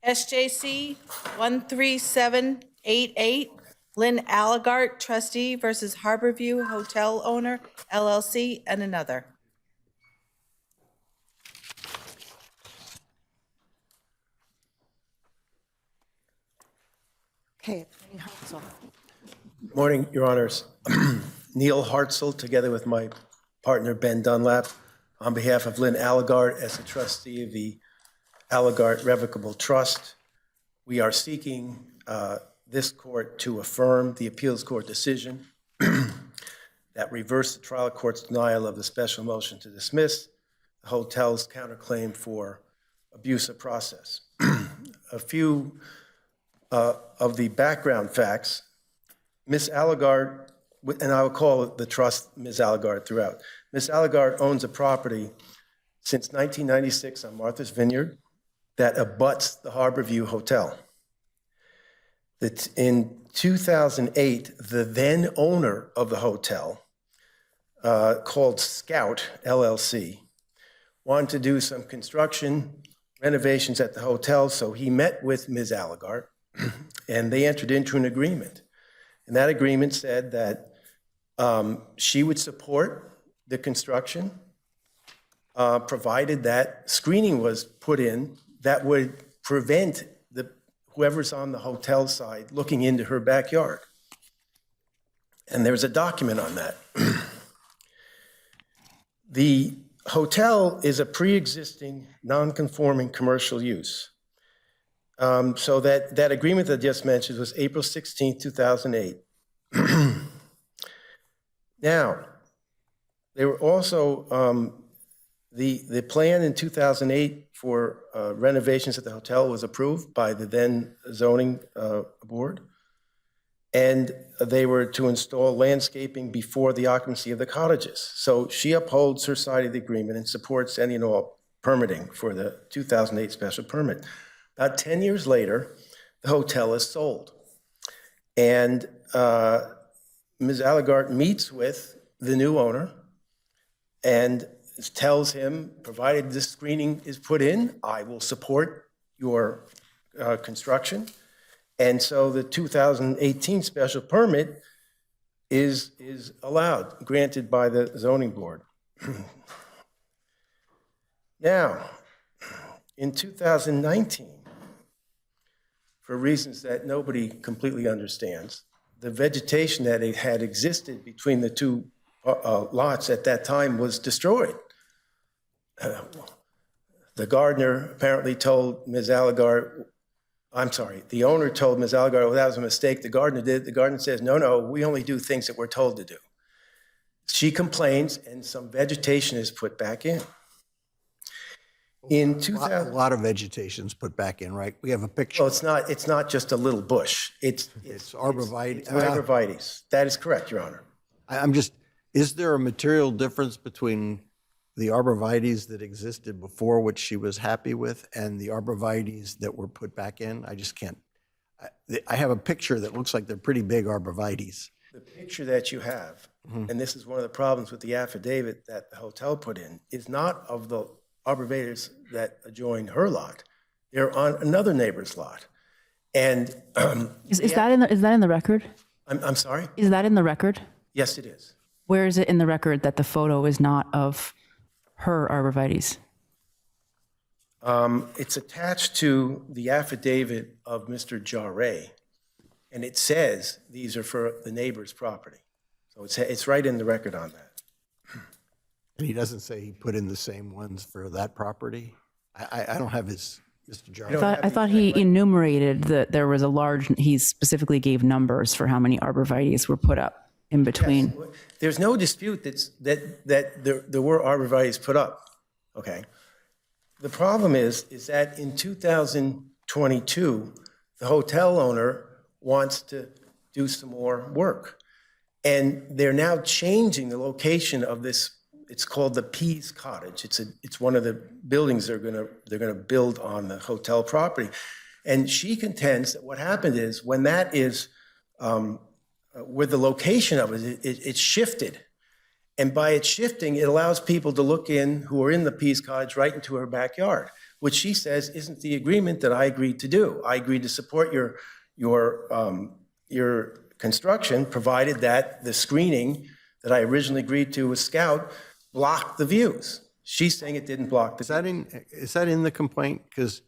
SJC-13788, Lynn Allegaert, trustee versus Harborview Hotel Owner, LLC, and another. Okay, Attorney Hartzell. Morning, Your Honors. Neil Hartzell, together with my partner Ben Dunlap, on behalf of Lynn Allegaert as a trustee of the Allegaert Revocable Trust. We are seeking this court to affirm the appeals court decision that reversed the trial court's denial of the special motion to dismiss the hotel's counterclaim for abuse of process. A few of the background facts. Ms. Allegaert, and I will call the trust Ms. Allegaert throughout. Ms. Allegaert owns a property since 1996 on Martha's Vineyard that abuts the Harborview Hotel. In 2008, the then owner of the hotel, called Scout, LLC, wanted to do some construction renovations at the hotel, so he met with Ms. Allegaert, and they entered into an agreement. And that agreement said that she would support the construction, provided that screening was put in that would prevent whoever's on the hotel side looking into her backyard. And there's a document on that. The hotel is a pre-existing, non-conforming commercial use. So that agreement that I just mentioned was April 16, 2008. Now, there were also the plan in 2008 for renovations at the hotel was approved by the then zoning board, and they were to install landscaping before the occupancy of the cottages. So she upholds her side of the agreement and supports any and all permitting for the 2008 special permit. About 10 years later, the hotel is sold. And Ms. Allegaert meets with the new owner and tells him, provided this screening is put in, I will support your construction. And so the 2018 special permit is allowed, granted by the zoning board. Now, in 2019, for reasons that nobody completely understands, the vegetation that had existed between the two lots at that time was destroyed. The gardener apparently told Ms. Allegaert, I'm sorry, the owner told Ms. Allegaert, well, that was a mistake, the gardener did. The gardener says, no, we only do things that we're told to do. She complains, and some vegetation is put back in. In 2000, a lot of vegetation's put back in, right? We have a picture. well, it's not just a little bush. It's arborvitae. It's arborvitaes. That is correct, Your Honor. I'm just, is there a material difference between the arborvitaes that existed before, which she was happy with, and the arborvitaes that were put back in? I just can't. I have a picture that looks like they're pretty big arborvitaes. The picture that you have, and this is one of the problems with the affidavit that the hotel put in, is not of the arborvitaes that adjoin her lot. They're on another neighbor's lot. And Is that in the record? I'm sorry? Is that in the record? Yes, it is. Where is it in the record that the photo is not of her arborvitaes? It's attached to the affidavit of Mr. Jarre, and it says these are for the neighbor's property. So it's right in the record on that. And he doesn't say he put in the same ones for that property? I don't have his, Mr. Jarvis. I thought he enumerated that there was a large, he specifically gave numbers for how many arborvitaes were put up in between. Yes. There's no dispute that there were arborvitaes put up, okay? The problem is that in 2022, the hotel owner wants to do some more work. And they're now changing the location of this. It's called the Pease Cottage. It's one of the buildings they're gonna build on the hotel property. And she contends that what happened is when that is, where the location of it's shifted. And by it shifting, it allows people to look in who are in the Pease Cottage right into her backyard, which she says isn't the agreement that I agreed to do. I agreed to support your construction, provided that the screening that I originally agreed to with Scout blocked the views. She's saying it didn't block the views. Is that in the complaint? Because,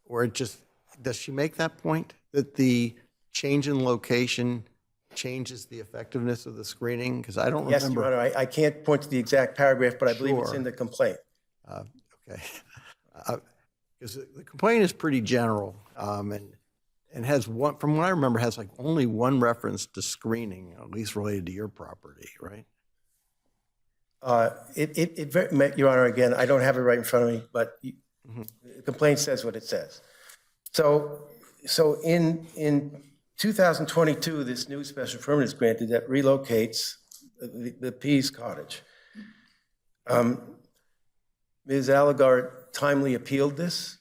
or it just, does she make that point? That the change in location changes the effectiveness of the screening? Because I don't Yes, remember. Your Honor, I can't point to the exact paragraph, but I believe it's Sure. in the complaint. Okay. Because the complaint is pretty general, and has one, from what I remember, has like only one reference to screening, at least related to your property, right? Your Honor, again, I don't have it right in front of me, but the complaint says what it says. So in 2022, this new special permit is granted that relocates the Pease Cottage. Ms. Allegaert timely appealed this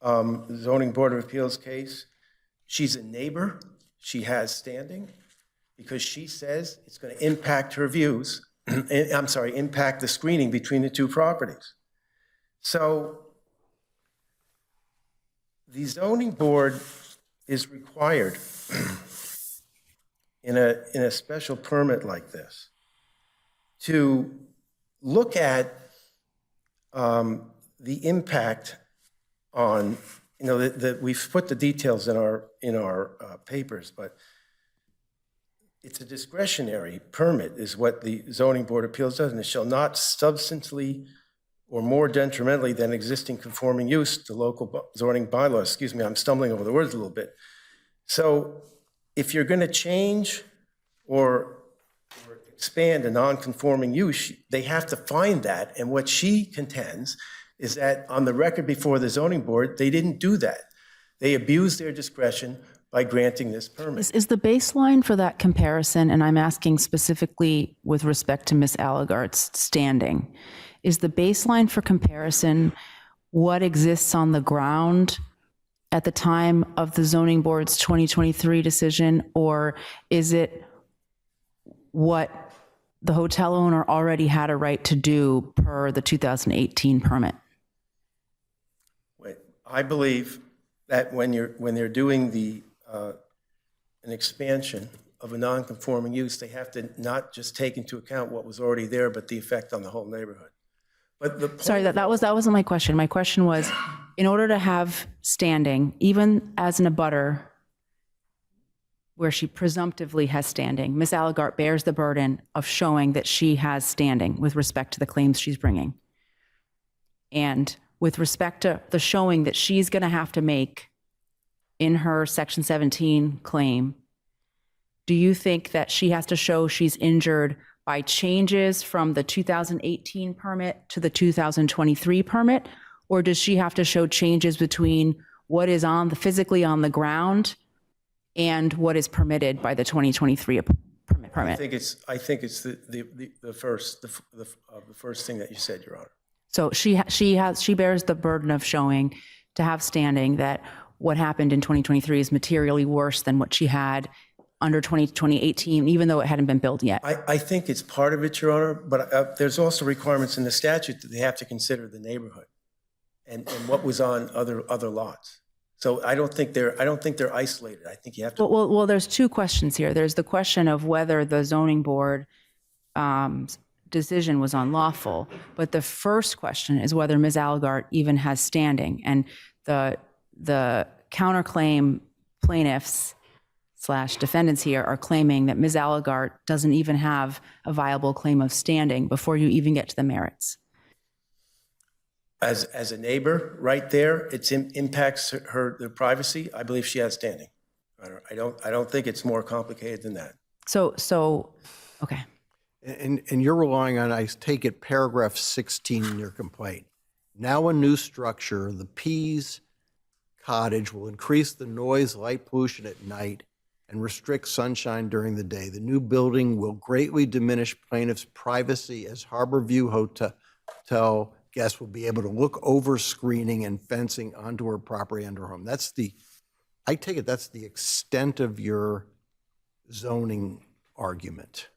zoning board of appeals case. She's a neighbor. She has standing because she says it's going to impact her views. I'm sorry, impact the screening between the two properties. So the zoning board is required in a special permit like this to look at the impact on, we've put the details in our papers, but it's a discretionary permit is what the zoning board of appeals does, and it shall not substantially or more detrimentally than existing conforming use to local zoning bylaws. Excuse me, I'm stumbling over the words a little bit. So if you're going to change or expand a non-conforming use, they have to find that. And what she contends is that on the record before the zoning board, they didn't do that. They abused their discretion by granting this permit. Is the baseline for that comparison, and I'm asking specifically with respect to Ms. Allegaert's standing, is the baseline for comparison what exists on the ground at the time of the zoning board's 2023 decision, or is it what the hotel owner already had a right to do per the 2018 permit? I believe that when they're doing an expansion of a non-conforming use, they have to not just take into account what was already there, but the effect on the whole neighborhood. But the point, Sorry, that wasn't my question. My question was, in order to have standing, even as an abutter, where she presumptively has standing, Ms. Allegaert bears the burden of showing that she has standing with respect to the claims she's bringing. And with respect to the showing that she's going to have to make in her Section 17 claim, do you think that she has to show she's injured by changes from the 2018 permit to the 2023 permit? Or does she have to show changes between what is physically on the ground and what is permitted by the 2023 permit? I think it's the first thing that you said, Your Honor. So she bears the burden of showing, to have standing, that what happened in 2023 is materially worse than what she had under 2018, even though it hadn't been built yet. I think it's part of it, Your Honor, but there's also requirements in the statute that they have to consider the neighborhood and what was on other lots. So I don't think they're isolated. I think you have to. Well, there's two questions here. There's the question of whether the zoning board decision was unlawful, but the first question is whether Ms. Allegaert even has standing. And the counterclaim plaintiffs / defendants here are claiming that Ms. Allegaert doesn't even have a viable claim of standing before you even get to the merits. As a neighbor, right there, it impacts their privacy. I believe she has standing. I don't think it's more complicated than that. So okay. And you're relying on, I take it, paragraph 16 in your complaint. Now a new structure, the Pease Cottage, will increase the noise, light pollution at night and restrict sunshine during the day. The new building will greatly diminish plaintiff's privacy as Harborview Hotel guests will be able to look over screening and fencing onto her property and her home. I take it that's the extent of your zoning argument.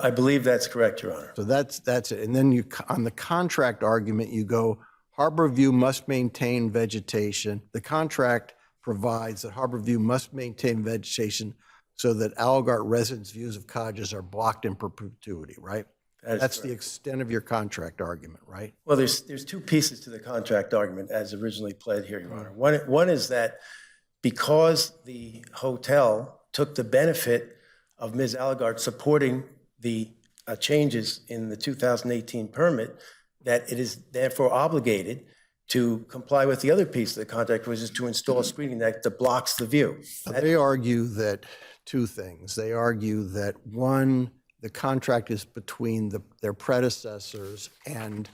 I believe that's correct, Your Honor. So that's it. And then on the contract argument, you go, Harborview must maintain vegetation. The contract provides that Harborview must maintain vegetation so that Allegaert residents' views of cottages are blocked in perpetuity, right? That's the extent of your contract argument, right? Well, there's two pieces to the contract argument as originally pled here, Your Honor. One is that because the hotel took the benefit of Ms. Allegaert supporting the changes in the 2018 permit, that it is therefore obligated to comply with the other piece of the contract, which is to install screening that blocks the view. They argue that two things. They argue that, one, the contract is between their predecessors and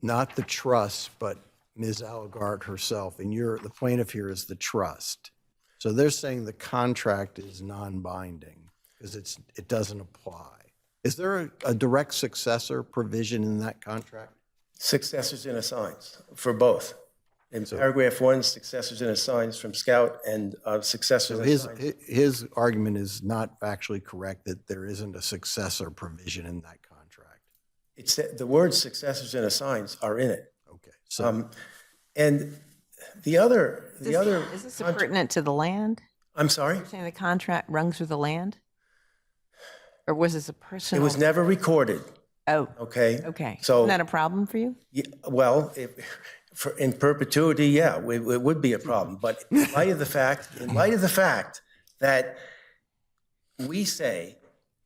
not the trust, but Ms. Allegaert herself. And the plaintiff here is the trust. So they're saying the contract is non-binding because it doesn't apply. Is there a direct successor provision in that contract? Successors and assigns for both. In paragraph 1, successors and assigns from Scout, and successors and assigns. His argument is not factually correct that there isn't a successor provision in that contract. It's the words successors and assigns are in it. Okay. So And the other. Is this pertinent to the land? I'm sorry? You're saying the contract runs through the land? Or was this a personal? It was never recorded, Oh, okay? okay. So, Isn't that a problem for you? yeah, well, in perpetuity, yeah, it would be a problem. But in light of the fact that we say,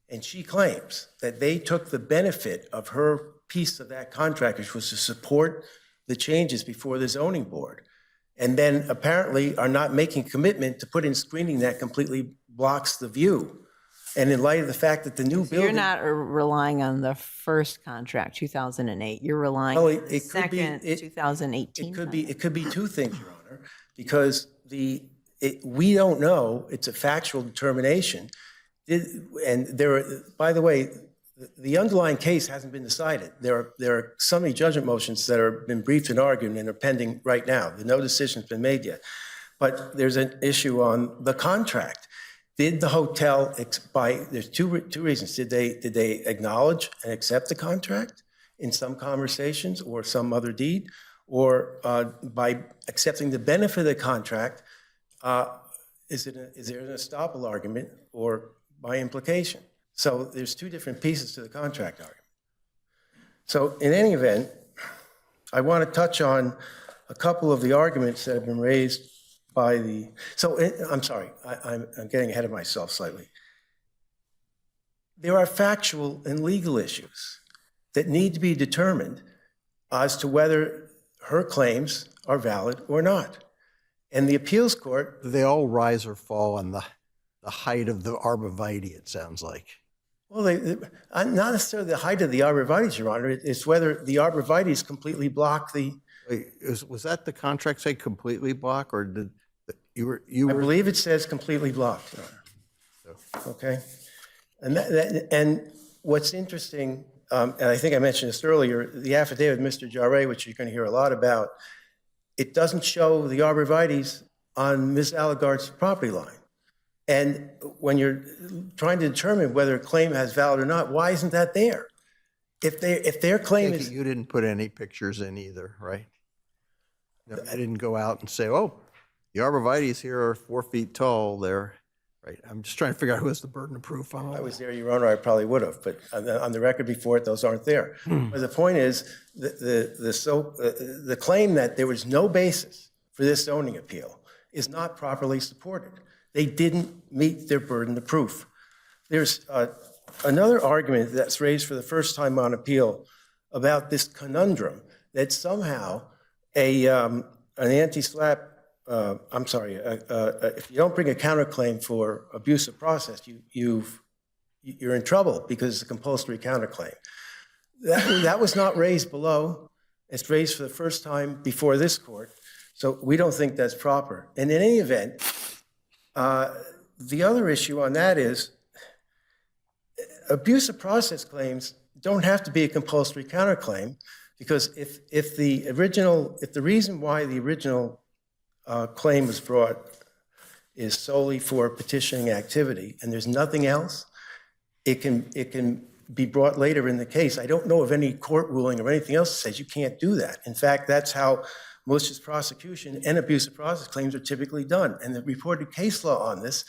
and she claims, that they took the benefit of her piece of that contract, which was to support the changes before the zoning board, and then apparently are not making commitment to put in screening that completely blocks the view. And in light of the fact that the new building. You're not relying on the first contract, 2008. You're relying Well, on the it could be- second, it- 2018. It could be two things, Your Honor, because we don't know, it's a factual determination. And by the way, the underlying case hasn't been decided. There are summary judgment motions that have been briefed and argued and are pending right now. No decision's been made yet. But there's an issue on the contract. Did the hotel, there's two reasons. Did they acknowledge and accept the contract in some conversations or some other deed? Or by accepting the benefit of the contract, is there an estoppel argument or by implication? So there's two different pieces to the contract argument. So in any event, I want to touch on a couple of the arguments that have been raised by I'm sorry, I'm getting ahead of myself slightly. There are factual and legal issues that need to be determined as to whether her claims are valid or not. And the appeals court. they all rise or fall on the height of the arborvitae, it sounds like. Well, not necessarily the height of the arborvitae, Your Honor. It's whether the arborvitaes completely block the. Wait, was that the contract say completely block, or did you were? I believe it says completely blocked, Your Honor. Okay, and what's interesting, and I think I mentioned this earlier, the affidavit of Mr. Jarre, which you're going to hear a lot about, it doesn't show the arborvitaes on Ms. Allegaert's property line. And when you're trying to determine whether a claim has valid or not, why isn't that there? If their claim is. You didn't put any pictures in either, right? I didn't go out and say, oh, the arborvitaes here are 4 feet tall. They're right. I'm just trying to figure out who has the burden of proof on all I that. was there, Your Honor, I probably would have, but on the record before it, those aren't there. But the point is, the claim that there was no basis for this zoning appeal is not properly supported. They didn't meet their burden of proof. There's another argument that's raised for the first time on appeal about this conundrum that somehow an anti-SLAPP, if you don't bring a counterclaim for abuse of process, you're in trouble because it's a compulsory counterclaim. That was not raised below. It's raised for the first time before this court, so we don't think that's proper. And in any event, the other issue on that is abuse of process claims don't have to be a compulsory counterclaim, because if the reason why the original claim was brought is solely for petitioning activity and there's nothing else, it can be brought later in the case. I don't know of any court ruling or anything else that says you can't do that. In fact, that's how malicious prosecution and abusive process claims are typically done. And the reported case law on this,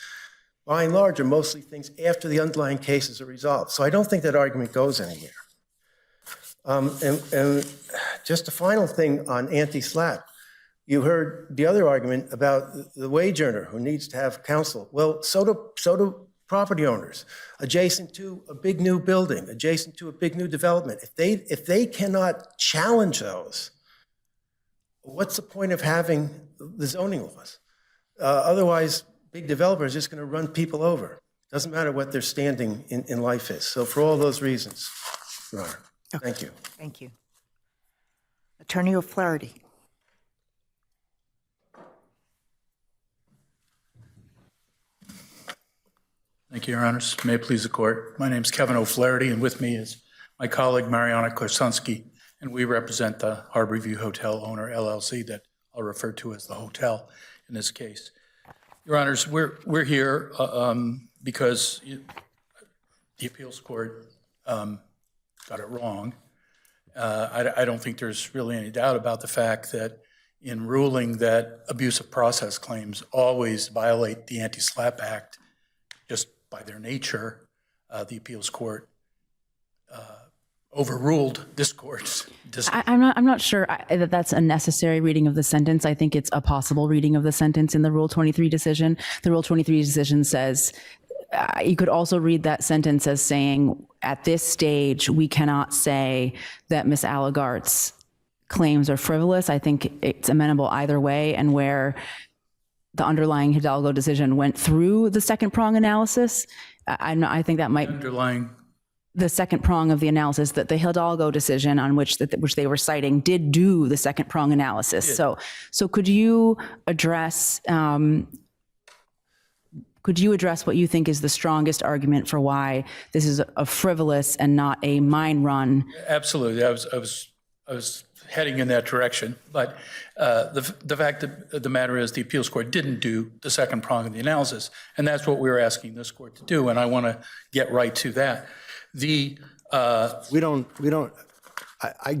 by and large, are mostly things after the underlying cases are resolved. So I don't think that argument goes anywhere. And just a final thing on anti-SLAPP. You heard the other argument about the wage earner who needs to have counsel. Well, so do property owners adjacent to a big new building, adjacent to a big new development. If they cannot challenge those, what's the point of having the zoning laws? Otherwise, big developers are just going to run people over. Doesn't matter what their standing in life is. So for all those reasons, Your Honor, thank you. Thank you. Attorney O'Flaherty. Thank you, Your Honors. May it please the court. My name is Kevin O'Flaherty, and with me is my colleague Mariana Korsunski, and we represent the Harborview Hotel Owner LLC that I'll refer to as the hotel in this case. Your Honors, we're here because the appeals court got it wrong. I don't think there's really any doubt about the fact that in ruling that abusive process claims always violate the Anti-SLAPP Act, just by their nature, the appeals court overruled this court's decision. I'm not sure that that's a necessary reading of the sentence. I think it's a possible reading of the sentence in the Rule 23 decision. The Rule 23 decision says, you could also read that sentence as saying, at this stage, we cannot say that Ms. Allegaert's claims are frivolous. I think it's amenable either way, and where the underlying Hidalgo decision went through the second prong analysis, I think that might Underlying. the second prong of the analysis, that the Hidalgo decision on which they were citing did do the second prong analysis. So could you address what you think is the strongest argument for why this is a frivolous and not a mine run? Absolutely. I was heading in that direction, but the fact of the matter is the appeals court didn't do the second prong of the analysis, and that's what we're asking this court to do, and I want to get right to that. I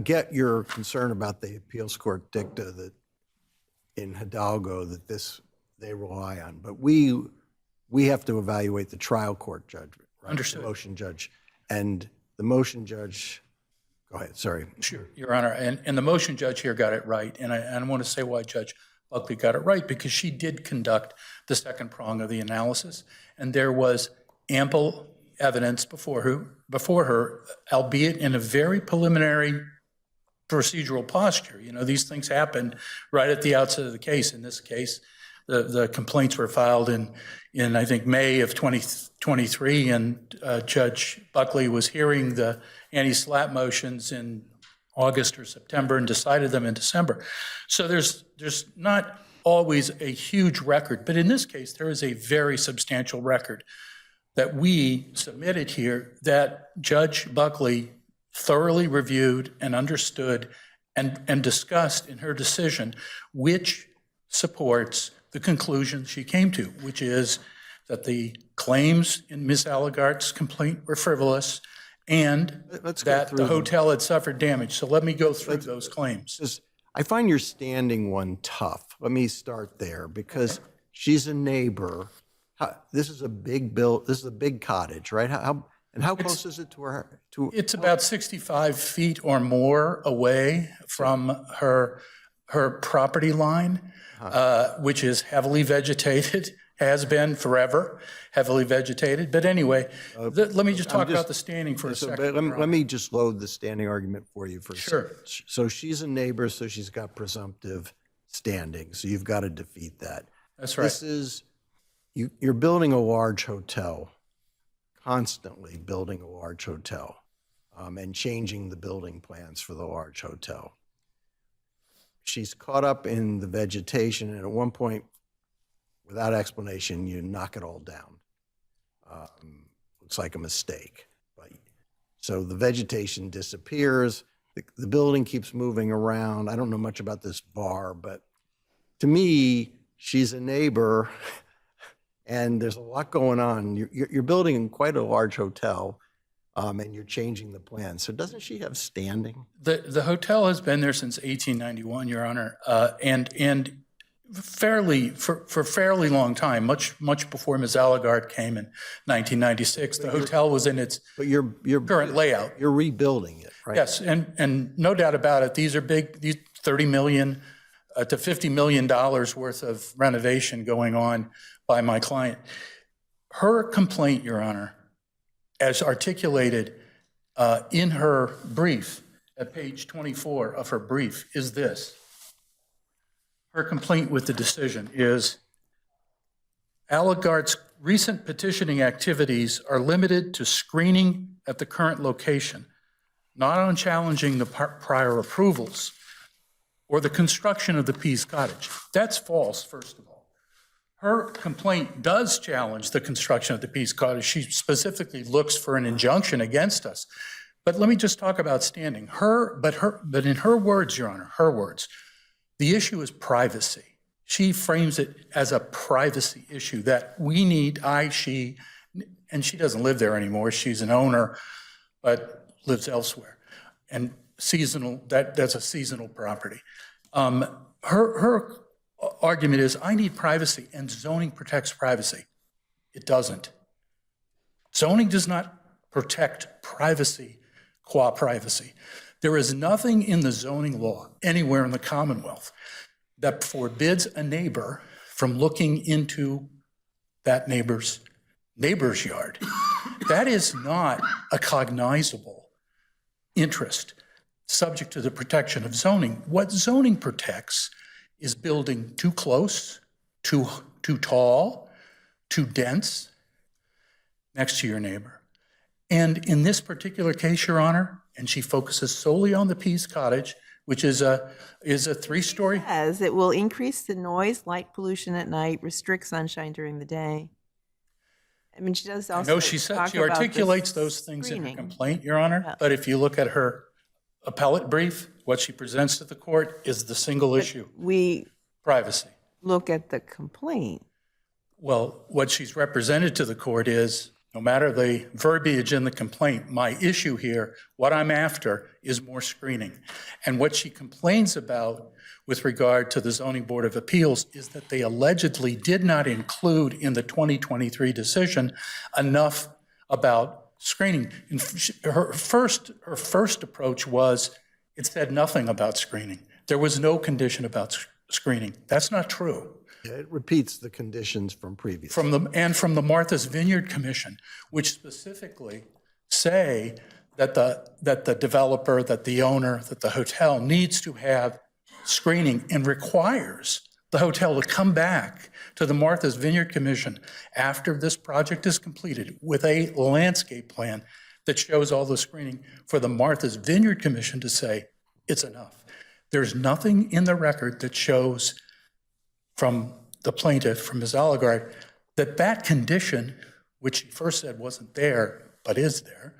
get your concern about the appeals court dicta that in Hidalgo that they rely on, but we have to evaluate the trial court judgment, right? Understood. The motion judge. And the motion judge, go ahead, sorry. Sure, Your Honor, and the motion judge here got it right, and I want to say why Judge Buckley got it right, because she did conduct the second prong of the analysis, and there was ample evidence before her, albeit in a very preliminary procedural posture. You know, these things happen right at the outset of the case. In this case, the complaints were filed in I think May of 2023, and Judge Buckley was hearing the anti-SLAPP motions in August or September and decided them in December. So there's not always a huge record, but in this case, there is a very substantial record that we submitted here that Judge Buckley thoroughly reviewed and understood and discussed in her decision, which supports the conclusion she came to, which is that the claims in Ms. Allegaert's complaint were frivolous and that the hotel had suffered damage. So let me go through those claims. I find your standing one tough. Let me start there, because she's a neighbor. This is a big this is a big cottage, right? How close is it to her? It's about 65 feet or more away from her property line, which is heavily vegetated, has been forever, heavily vegetated. But anyway, let me just talk about the standing for a second. Let me just load the standing argument for you for a Sure. second. So she's a neighbor, so she's got presumptive standing. So you've got to defeat that. That's right. This is, you're building a large hotel, constantly building a large hotel, and changing the building plans for the large hotel. She's caught up in the vegetation, and at one point, without explanation, you knock it all down. Looks like a mistake. So the vegetation disappears. The building keeps moving around. I don't know much about this bar, but to me, she's a neighbor, and there's a lot going on. You're building quite a large hotel. and you're changing the plan. So doesn't she have standing? The hotel has been there since 1891, Your Honor, and for fairly long time, much before Ms. Allegaert came in 1996. The hotel was in its But you're current layout. You're rebuilding it, right? Yes, and no doubt about it, these are big, these $30 million to $50 million worth of renovation going on by my client. Her complaint, Your Honor, as articulated in her brief, at page 24 of her brief, is this. Her complaint with the decision is, Allegaert's recent petitioning activities are limited to screening at the current location, not on challenging the prior approvals or the construction of the Pease Cottage. That's false, first of all. Her complaint does challenge the construction of the Pease Cottage. She specifically looks for an injunction against us. But let me just talk about standing. But in her words, Your Honor, her words, the issue is privacy. She frames it as a privacy issue that we need, she, and she doesn't live there anymore. She's an owner, but lives elsewhere. And seasonal, that's a seasonal property. Her argument is, I need privacy, and zoning protects privacy. It doesn't. Zoning does not protect privacy, qua privacy. There is nothing in the zoning law anywhere in the Commonwealth that forbids a neighbor from looking into that neighbor's yard. That is not a cognizable interest subject to the protection of zoning. What zoning protects is building too close, too tall, too dense next to your neighbor. And in this particular case, Your Honor, and she focuses solely on the Pease Cottage, which is a three-story. As it will increase the noise, light pollution at night, restrict sunshine during the day. I mean, she does also. No, she said she articulates those things in her screening. complaint, Your Honor. Yeah. But if you look at her appellate brief, what she presents to the court is the single issue, We privacy. look at the complaint. Well, what she's represented to the court is, no matter the verbiage in the complaint, my issue here, what I'm after, is more screening. And what she complains about with regard to the Zoning Board of Appeals is that they allegedly did not include in the 2023 decision enough about screening. And her first approach was, it said nothing about screening. There was no condition about screening. That's not true. Yeah, it repeats the conditions from previous. From the Martha's Vineyard Commission, which specifically say that the developer, that the owner, that the hotel needs to have screening and requires the hotel to come back to the Martha's Vineyard Commission after this project is completed with a landscape plan that shows all the screening for the Martha's Vineyard Commission to say it's enough. There's nothing in the record that shows from the plaintiff, from Ms. Allegaert, that condition, which she first said wasn't there, but is there,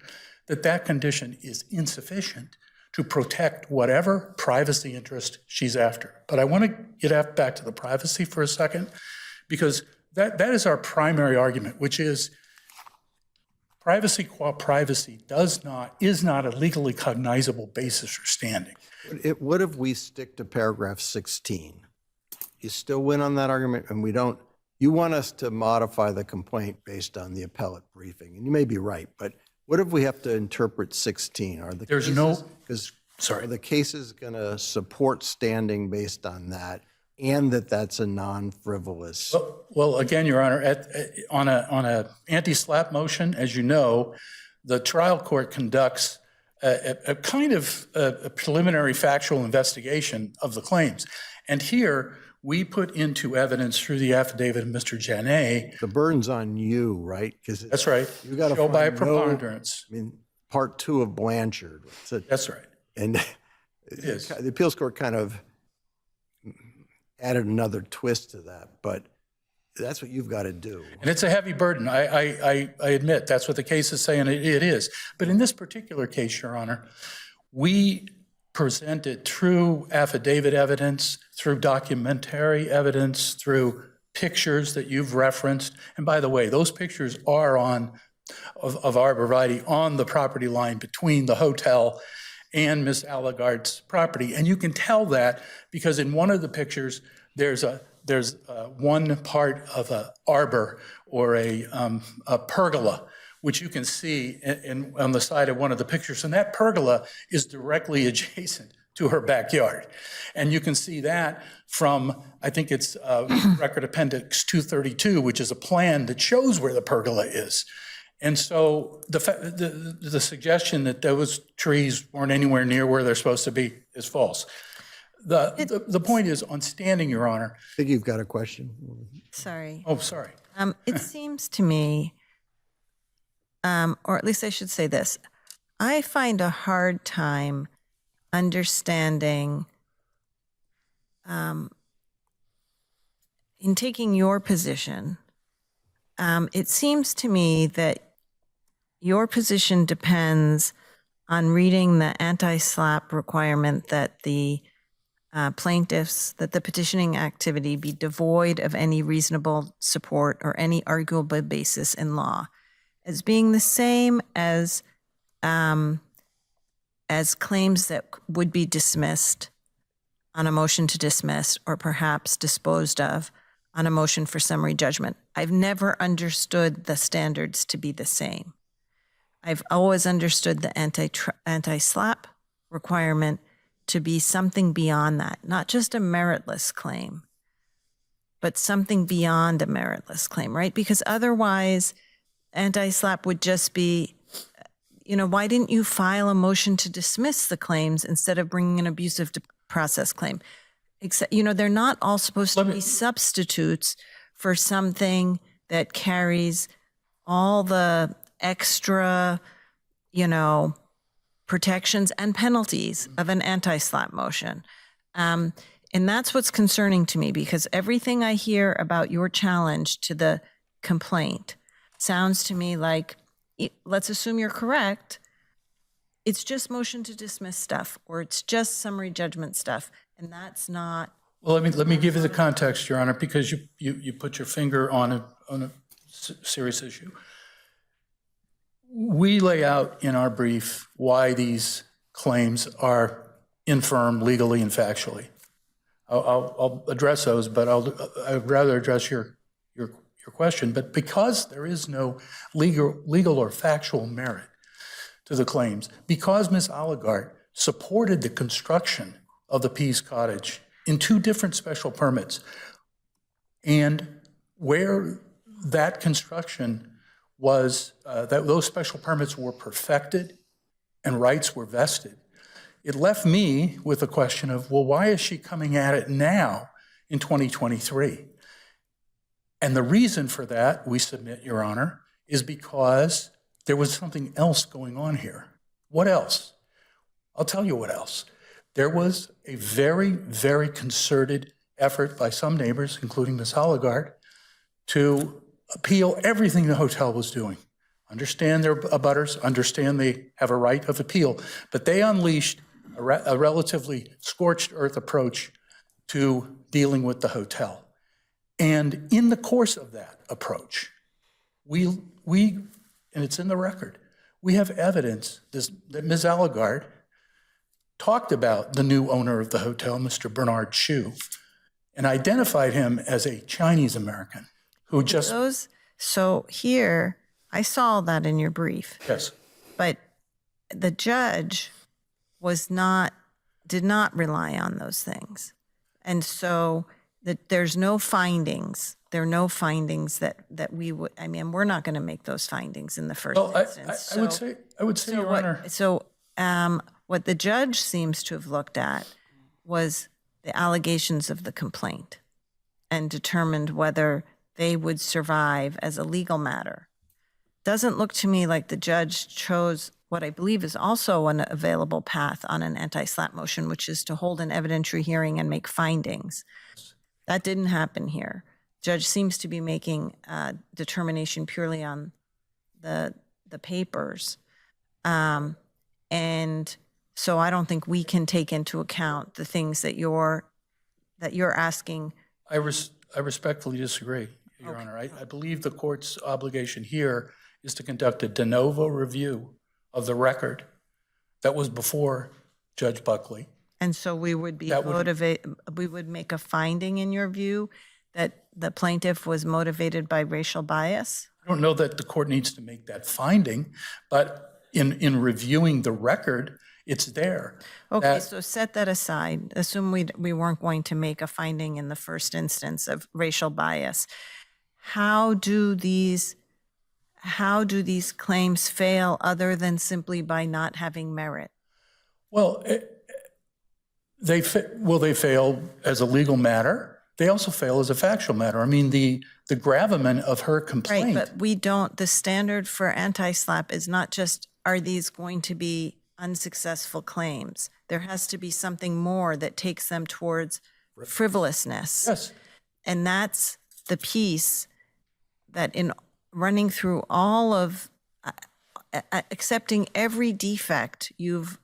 that condition is insufficient to protect whatever privacy interest she's after. But I want to get back to the privacy for a second, because that is our primary argument, which is privacy qua privacy is not a legally cognizable basis for standing. What if we stick to paragraph 16? You still win on that argument, and we don't, you want us to modify the complaint based on the appellate briefing, and you may be right, but what if we have to interpret 16? Are the There's cases, no- are the cases going to support standing based on that, and that's a non-frivolous? Well, again, Your Honor, on a anti-SLAPP motion, as you know, the trial court conducts a kind of a preliminary factual investigation of the claims. And here, we put into evidence through the affidavit of Mr. Janet. The burden's on you, right? That's right. You got to show by a find preponderance. I mean, part 2 of Blanchard. That's right. And is. the appeals court kind of added another twist to that, but that's what you've got to do. And it's a heavy burden. I admit that's what the case is saying it is. But in this particular case, Your Honor, we presented through affidavit evidence, through documentary evidence, through pictures that you've referenced. And by the way, those pictures are on of arborvitae on the property line between the hotel and Ms. Allegaert's property. And you can tell that because in one of the pictures, there's one part of an arbor or a pergola, which you can see on the side of one of the pictures. And that pergola is directly adjacent to her backyard. And you can see that from, I think it's Record Appendix 232, which is a plan that shows where the pergola is. And so the suggestion that those trees weren't anywhere near where they're supposed to be is false. The point is, on standing, Your Honor. I think you've got a question. Sorry. Oh, sorry. It seems to me, or at least I should say this, I find a hard time understanding, in taking your position, it seems to me that your position depends on reading the anti-SLAPP requirement that the that the petitioning activity be devoid of any reasonable support or any arguable basis in law, as being the same as claims that would be dismissed on a motion to dismiss or perhaps disposed of on a motion for summary judgment. I've never understood the standards to be the same. I've always understood the anti-SLAPP requirement to be something beyond that, not just a meritless claim, but something beyond a meritless claim, right? Because otherwise, anti-SLAPP would just be, why didn't you file a motion to dismiss the claims instead of bringing an abusive process claim? Except, they're not all supposed to be substitutes for something that carries all the extra, protections and penalties of an anti-SLAPP motion. And that's what's concerning to me, because everything I hear about your challenge to the complaint sounds to me like, let's assume you're correct, it's just motion to dismiss stuff, or it's just summary judgment stuff, and that's not. Well, let me give you the context, Your Honor, because you put your finger on a serious issue. We lay out in our brief why these claims are infirm legally and factually. I'll address those, but I'd rather address your question. But because there is no legal or factual merit to the claims, because Ms. Allegaert supported the construction of the Pease Cottage in 2 different special permits, and where that construction was, that those special permits were perfected and rights were vested, it left me with a question of, well, why is she coming at it now in 2023? And the reason for that, we submit, Your Honor, is because there was something else going on here. What else? I'll tell you what else. There was a very, very concerted effort by some neighbors, including Ms. Allegaert, to appeal everything the hotel was doing. Understand their abutters, understand they have a right of appeal, but they unleashed a relatively scorched earth approach to dealing with the hotel. And in the course of that approach, we and it's in the record, we have evidence that Ms. Allegaert talked about the new owner of the hotel, Mr. Bernard Chu, and identified him as a Chinese American who just... So here, I saw that in your brief. Yes. But the judge did not rely on those things. And so there's no findings. There are no findings that we would, we're not going to make those findings in the first instance. I would say, Your Honor. So what the judge seems to have looked at was the allegations of the complaint and determined whether they would survive as a legal matter. Doesn't look to me like the judge chose what I believe is also an available path on an anti-SLAPP motion, which is to hold an evidentiary hearing and make findings. That didn't happen here. Judge seems to be making a determination purely on the papers. And so I don't think we can take into account the things that you're asking. I respectfully disagree, Your Honor. I believe the court's obligation here is to conduct a de novo review of the record that was before Judge Buckley. And so we would be That would- we would make a finding in your view that the plaintiff was motivated by racial bias? I don't know that the court needs to make that finding, but in reviewing the record, it's there. Okay, That- so set that aside. Assume we weren't going to make a finding in the first instance of racial bias. How do these claims fail other than simply by not having merit? Well, they fail as a legal matter. They also fail as a factual matter. I mean, the gravamen of her Right, complaint. but the standard for anti-SLAPP is not just, are these going to be unsuccessful claims? There has to be something more that takes them towards frivolousness. Yes. And that's the piece that in running through all of, accepting every defect you've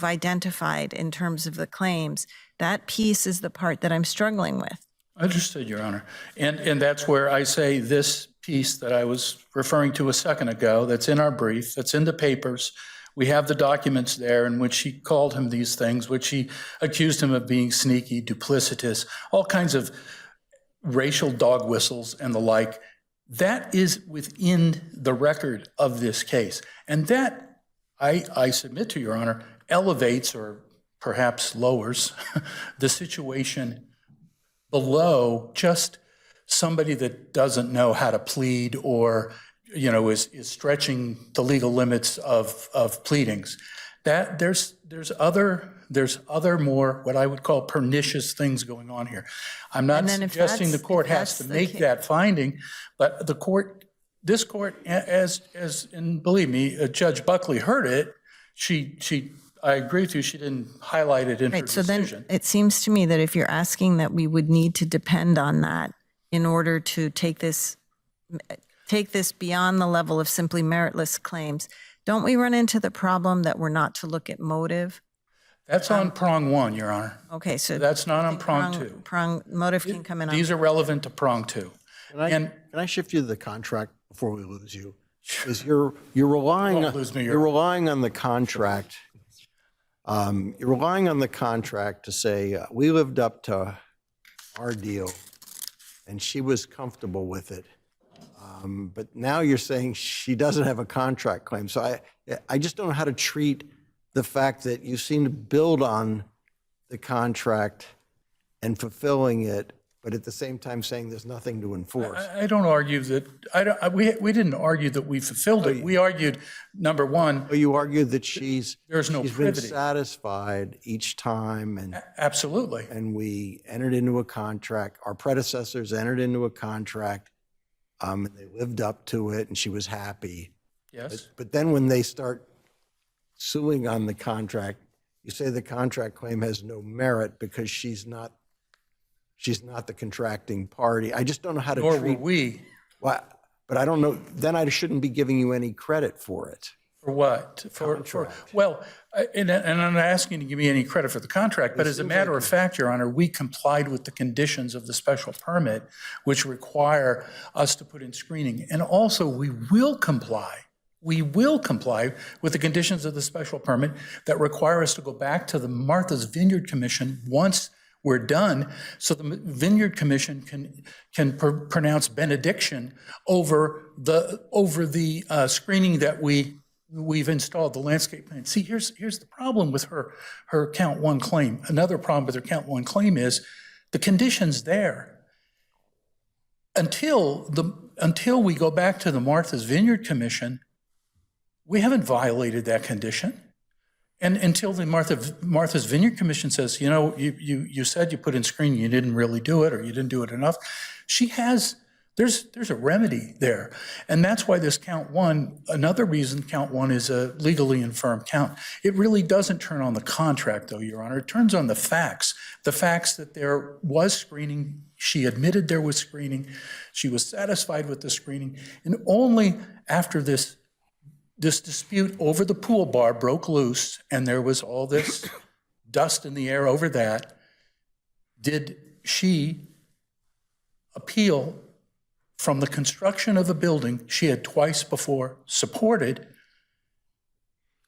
identified in terms of the claims, that piece is the part that I'm struggling with. Understood, Your Honor. And that's where I say this piece that I was referring to a second ago, that's in our brief, that's in the papers. We have the documents there in which she called him these things, which she accused him of being sneaky, duplicitous, all kinds of racial dog whistles and the like. That is within the record of this case. And that, I submit to Your Honor, elevates or perhaps lowers the situation below just somebody that doesn't know how to plead or, is stretching the legal limits of pleadings. That there's other more what I would call pernicious things going on here. I'm not And then if suggesting the that's- court if has that's to the make ca- that finding, but this court, and believe me, Judge Buckley heard it. I agree with you, she didn't highlight it in her Right, so decision. then it seems to me that if you're asking that we would need to depend on that in order to take this beyond the level of simply meritless claims, don't we run into the problem that we're not to look at motive? That's on prong one, Your Honor. Okay, so. That's not I on think prong two. Motive can come in on. These are relevant to prong two. Can I shift you to the contract before we lose you? Because you're relying Don't lose me, you're relying on the contract. You're relying on the contract to say we lived up to our deal, and she was comfortable with it. But now you're saying she doesn't have a contract claim. So I just don't know how to treat the fact that you seem to build on the contract and fulfilling it, but at the same time saying there's nothing to enforce. I don't argue that, we didn't argue that we fulfilled it. We argued, number one, But you argue that There's no she's been privity. satisfied each time, absolutely. and we entered into a contract, our predecessors entered into a contract, and they lived up to it, and she was happy. Yes. But then when they start suing on the contract, you say the contract claim has no merit because she's not the contracting party. I just don't know how to Nor were treat. we. But I don't know, then I shouldn't be giving you any credit for it. For what? Well, and I'm not asking you to give me any credit for the contract, but as a matter of fact, Your Honor, we complied with the conditions of the special permit, which require us to put in screening. And also, we will comply with the conditions of the special permit that require us to go back to the Martha's Vineyard Commission once we're done, so the Vineyard Commission can pronounce benediction over the screening that we've installed, the landscape plan. See, here's the problem with her count one claim. Another problem with her count one claim is the conditions there. Until we go back to the Martha's Vineyard Commission, we haven't violated that condition. And until the Martha's Vineyard Commission says, you said you put in screening, you didn't really do it, or you didn't do it enough, there's a remedy there. And that's why this count one, another reason count one is a legally infirm count. It really doesn't turn on the contract, though, Your Honor. It turns on the facts that there was screening. She admitted there was screening. She was satisfied with the screening. And only after this dispute over the pool bar broke loose, and there was all this dust in the air over that, did she appeal from the construction of the building she had twice before supported.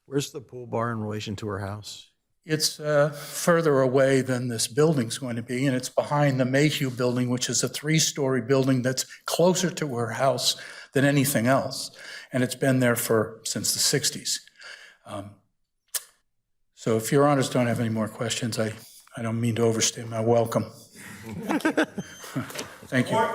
Where's the pool bar in relation to her house? It's further away than this building's going to be, and it's behind the Mayhew building, which is a 3-story building that's closer to her house than anything else. And it's been there since the 60s. So if your honors don't have any more questions, I don't mean to overstay my welcome. Thank you.